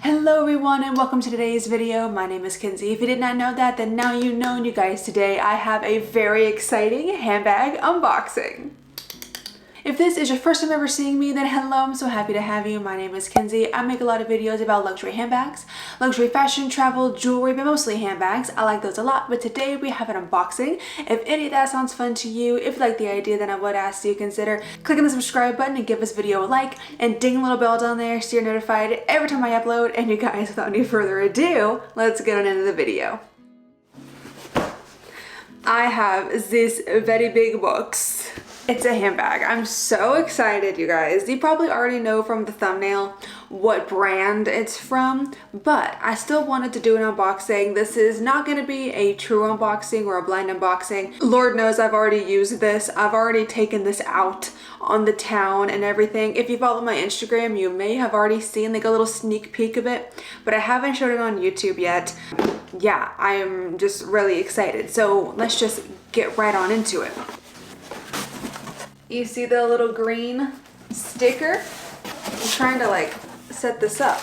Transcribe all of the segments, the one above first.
Hello everyone and welcome to today's video. My name is Kenzie. If you did not know that, then now you know. And you guys, today I have a very exciting handbag unboxing. If this is your first time ever seeing me, then hello, I'm so happy to have you. My name is Kenzie. I make a lot of videos about luxury handbags, luxury fashion, travel, jewelry, but mostly handbags. I like those a lot, but today we have an unboxing. If any of that sounds fun to you, if you like the idea, then I would ask you to consider clicking the subscribe button and give this video a like and ding a little bell down there so you're notified every time I upload. And you guys, without any further ado, let's get on into the video. I have this very big box. It's a handbag. I'm so excited, you guys. You probably already know from the thumbnail what brand it's from, but I still wanted to do an unboxing. This is not going to be a true unboxing or a blind unboxing. Lord knows I've already used this. I've already taken this out on the town and everything. If you follow my Instagram, you may have already seen like a little sneak peek of it, but I haven't showed it on YouTube yet. Yeah, I am just really excited. So let's just get right on into it. You see the little green sticker? I'm trying to like set this up.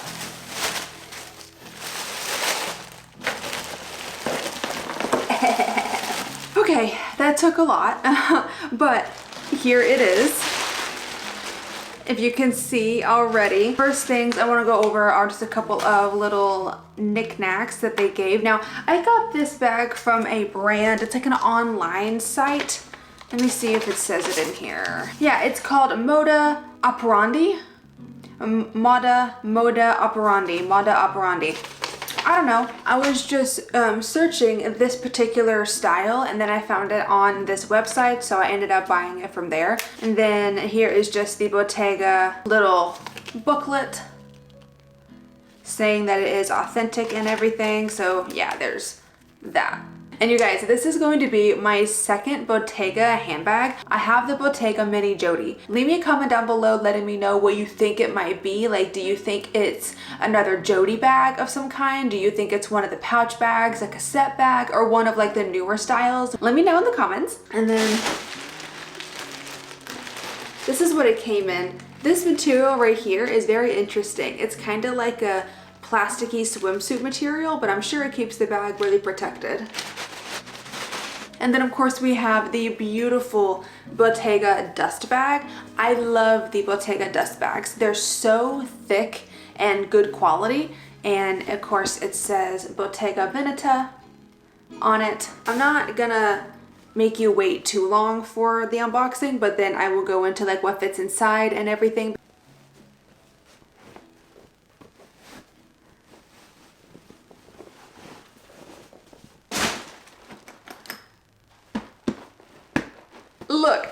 Okay, that took a lot, but here it is. If you can see already, first things I want to go over are just a couple of little knickknacks that they gave. Now, I got this bag from a brand. It's like an online site. Let me see if it says it in here. Yeah, it's called Moda Operandi. Moda Operandi. I don't know. I was just searching this particular style and then I found it on this website, so I ended up buying it from there. And then here is just the Bottega little booklet saying that it is authentic and everything. So yeah, there's that. And you guys, this is going to be my second Bottega handbag. I have the Bottega Mini Jodi. Leave me a comment down below letting me know what you think it might be. Like, do you think it's another Jodi bag of some kind? Do you think it's one of the pouch bags, a cassette bag, or one of like the newer styles? Let me know in the comments. And then this is what it came in. This material right here is very interesting. It's kind of like a plasticky swimsuit material, but I'm sure it keeps the bag really protected. And then of course we have the beautiful Bottega dust bag. I love the Bottega dust bags. They're so thick and good quality. And of course it says Bottega Veneta on it. I'm not gonna make you wait too long for the unboxing, but then I will go into like what fits inside and everything. Look.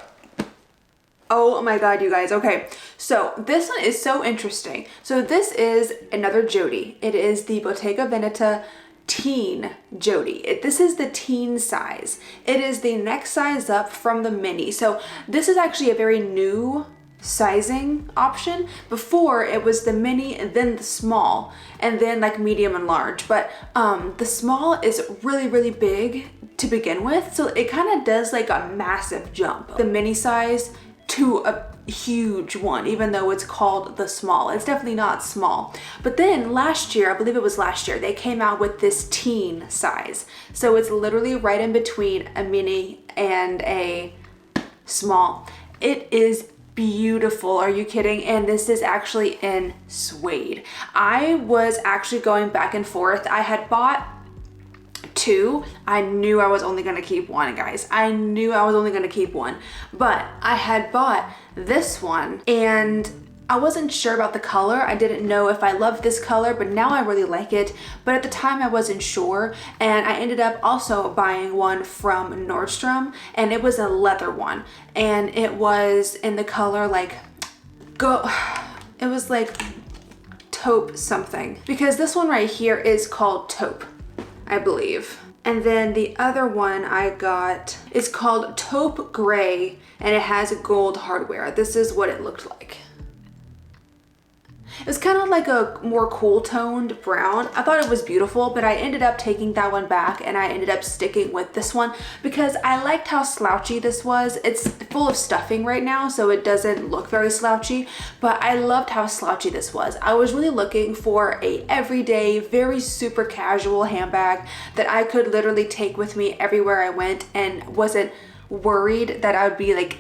Oh my god, you guys. Okay, so this one is so interesting. So this is another Jodi. It is the Bottega Veneta Teen Jodi. This is the teen size. It is the next size up from the mini. So this is actually a very new sizing option. Before it was the mini and then the small and then like medium and large, but the small is really big to begin with, so it kind of does like a massive jump, the mini size to a huge one, even though it's called the small. It's definitely not small. But then last year, I believe it was last year, they came out with this teen size, so it's literally right in between a mini and a small. It is beautiful. Are you kidding? And this is actually in suede. I was actually going back and forth. I had bought two. I knew I was only going to keep one, guys. I knew I was only going to keep one, but I had bought this one and I wasn't sure about the color. I didn't know if I loved this color, but now I really like it. But at the time I wasn't sure, and I ended up also buying one from Nordstrom, and it was a leather one, and it was in the color like it was like taupe something, because this one right here is called taupe, I believe. And then the other one I got is called taupe gray, and it has gold hardware. This is what it looked like. was kind of like a more cool toned brown. I thought it was beautiful, but I ended up taking that one back and I ended up sticking with this one because I liked how slouchy this was. It's full of stuffing right now, so it doesn't look very slouchy, but I loved how slouchy this was. I was really looking for a everyday, very super casual handbag that I could literally take with me everywhere I went and wasn't worried that I would be like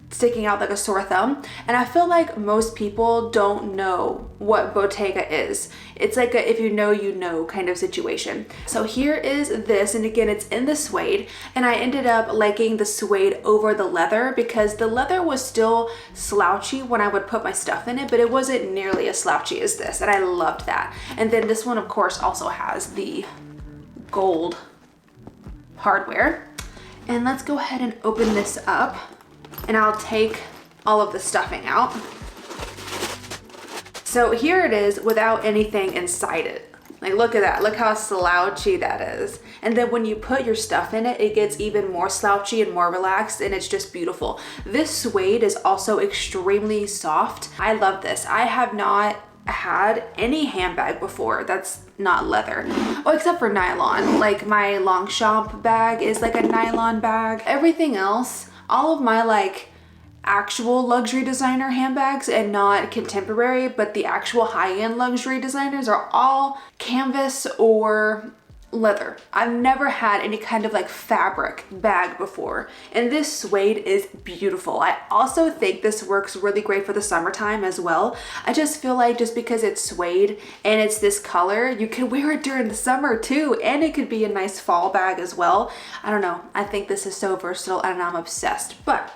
sticking out like a sore thumb. And I feel like most people don't know what Bottega is. It's like a if you know, you know kind of situation. So here is this, and again, it's in the suede, and I ended up liking the suede over the leather because the leather was still slouchy when I would put my stuff in it, but it wasn't nearly as slouchy as this, and I loved that. And then this one, of course, also has the gold hardware. And let's go ahead and open this up, and I'll take all of the stuffing out. So here it is without anything inside it. Like, look at that, look how slouchy that is. And then when you put your stuff in it, it gets even more slouchy and more relaxed, and it's just beautiful. This suede is also extremely soft. I love this. I have not had any handbag before that's not leather. Oh, except for nylon. Like my Longchamp bag is like a nylon bag. Everything else, all of my like actual luxury designer handbags, and not contemporary, but the actual high-end luxury designers, are all canvas or leather. I've never had any kind of like fabric bag before, and this suede is beautiful. I also think this works really great for the summertime as well. I just feel like just because it's suede and it's this color, you can wear it during the summer too, and it could be a nice fall bag as well. I don't know, I think this is so versatile and I'm obsessed. But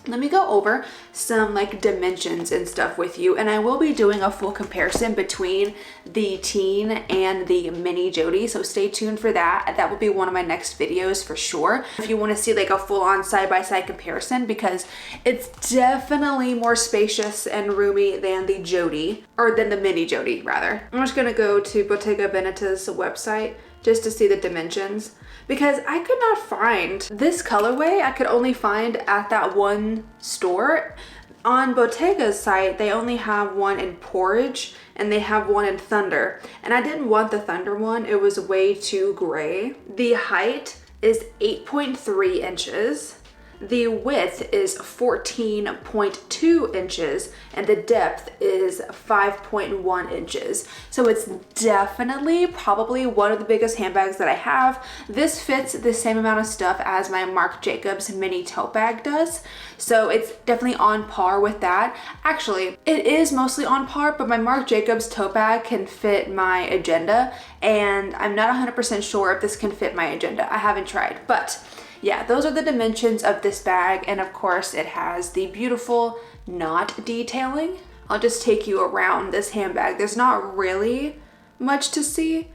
let me go over some like dimensions and stuff with you, and I will be doing a full comparison between the teen and the mini Jody, so stay tuned for that. That will be one of my next videos for sure, if you want to see like a full-on side-by-side comparison, because it's definitely more spacious and roomy than the Jody, or than the mini Jody rather. I'm just gonna go to Bottega Veneta's website just to see the dimensions, because I could not find this colorway. I could only find at that one store. On Bottega's site, they only have one in Porridge and they have one in Thunder. And I didn't want the Thunder one, it was way too gray. The height is 8.3 inches. The width is 14.2 inches and the depth is 5.1 inches. So it's definitely probably one of the biggest handbags that I have. This fits the same amount of stuff as my Marc Jacobs mini tote bag does. So it's definitely on par with that. Actually, it is mostly on par, but my Marc Jacobs tote bag can fit my agenda, and I'm not 100% sure if this can fit my agenda. I haven't tried, but yeah, those are the dimensions of this bag, and of course it has the beautiful knot detailing. I'll just take you around this handbag. There's not really much to see,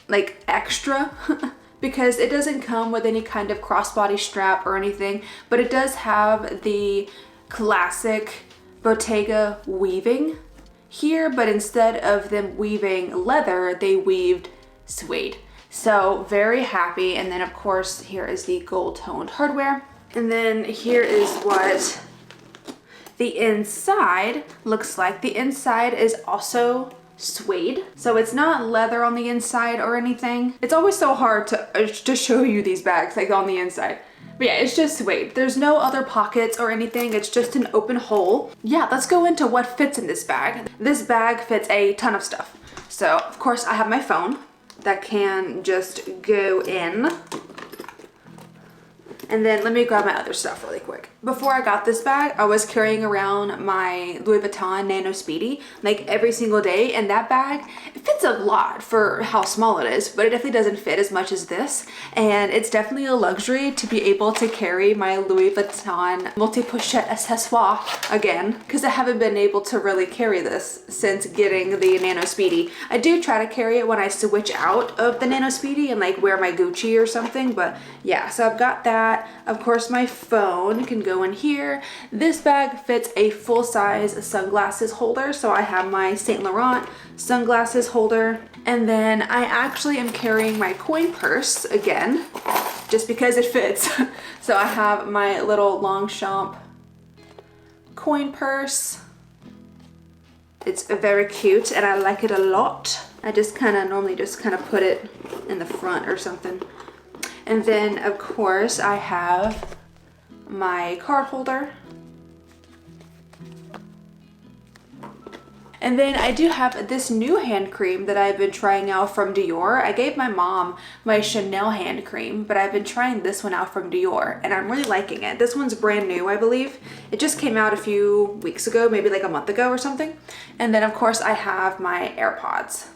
like extra, because it doesn't come with any kind of crossbody strap or anything, but it does have the classic Bottega weaving here, but instead of them weaving leather, they weaved suede. So very happy. And then of course here is the gold toned hardware, and then here is what the inside looks like. The inside is also suede, so it's not leather on the inside or anything. It's always so hard to show you these bags like on the inside, but yeah, it's just suede. There's no other pockets or anything, it's just an open hole. Yeah, let's go into what fits in this bag. This bag fits a ton of stuff. So of course I have my phone that can just go in. And then let me grab my other stuff really quick. Before I got this bag, I was carrying around my Louis Vuitton Nano Speedy like every single day, and that bag, it fits a lot for how small it is, but it definitely doesn't fit as much as this. And it's definitely a luxury to be able to carry my Louis Vuitton multi-pochette accessoire again, because I haven't been able to really carry this since getting the Nano Speedy. I do try to carry it when I switch out of the Nano Speedy and like wear my Gucci or something, but yeah, so I've got that. Of course, my phone can go in here. This bag fits a full-size sunglasses holder, so I have my Saint Laurent sunglasses holder, and then I actually am carrying my coin purse again just because it fits. So I have my little Longchamp coin purse, It's very cute and I like it a lot. I just normally just put it in the front or something. And then of course I have my card holder. And then I do have this new hand cream that I've been trying out from Dior. I gave my mom my Chanel hand cream, but I've been trying this one out from Dior and I'm really liking it. This one's brand new, I believe. It just came out a few weeks ago, maybe like a month ago or something. And then of course I have my AirPods.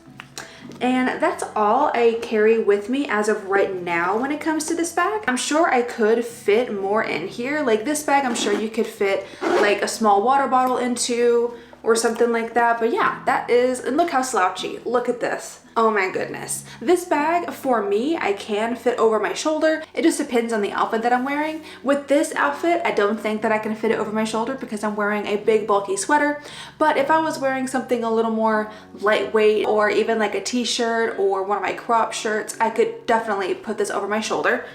And that's all I carry with me as of right now when it comes to this bag. I'm sure I could fit more in here. Like this bag, I'm sure you could fit like a small water bottle into or something like that. But yeah, that is, and look how slouchy. Look at this. Oh my goodness. This bag, for me, I can fit over my shoulder. It just depends on the outfit that I'm wearing. With this outfit, I don't think that I can fit it over my shoulder because I'm wearing a big bulky sweater. But if I was wearing something a little more lightweight or even like a t-shirt or one of my crop shirts, I could definitely put this over my shoulder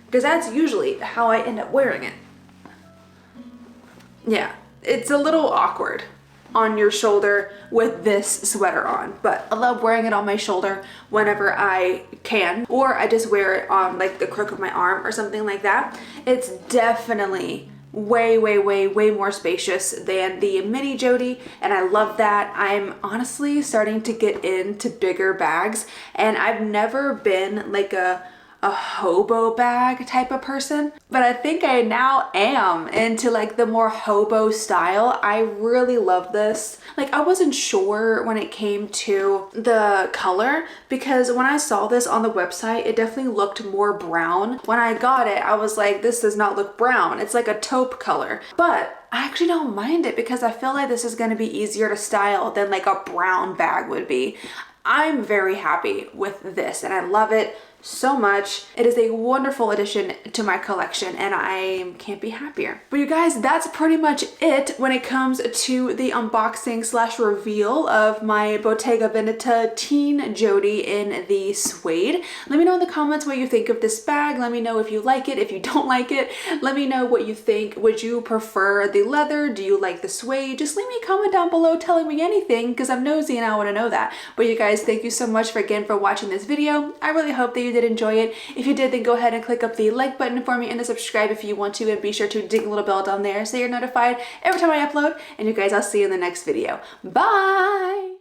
because that's usually how I end up wearing it. Yeah. It's a little awkward on your shoulder with this sweater on, but I love wearing it on my shoulder whenever I can, or I just wear it on like the crook of my arm or something like that. It's definitely way more spacious than the mini Jody, and I love that. I'm honestly starting to get into bigger bags, and I've never been like a hobo bag type of person, but I think I now am into like the more hobo style. I really love this. Like I wasn't sure when it came to the color because when I saw this on the website, it definitely looked more brown. When I got it, I was like, this does not look brown. It's like a taupe color, but I actually don't mind it because I feel like this is going to be easier to style than like a brown bag would be. I'm very happy with this and I love it so much. It is a wonderful addition to my collection and I can't be happier. But you guys, that's pretty much it when it comes to the unboxing slash reveal of my Bottega Veneta Teen Jody in the suede. Let me know in the comments what you think of this bag. Let me know if you like it, if you don't like it. Let me know what you think. Would you prefer the leather? Do you like the suede? Just leave me a comment down below telling me anything because I'm nosy and I want to know that. But you guys, thank you so much again for watching this video. I really hope that you did enjoy it. If you did, then go ahead and click up the like button for me and the subscribe if you want to, and be sure to ding the little bell down there so you're notified every time I upload. And you guys, I'll see you in the next video. Bye!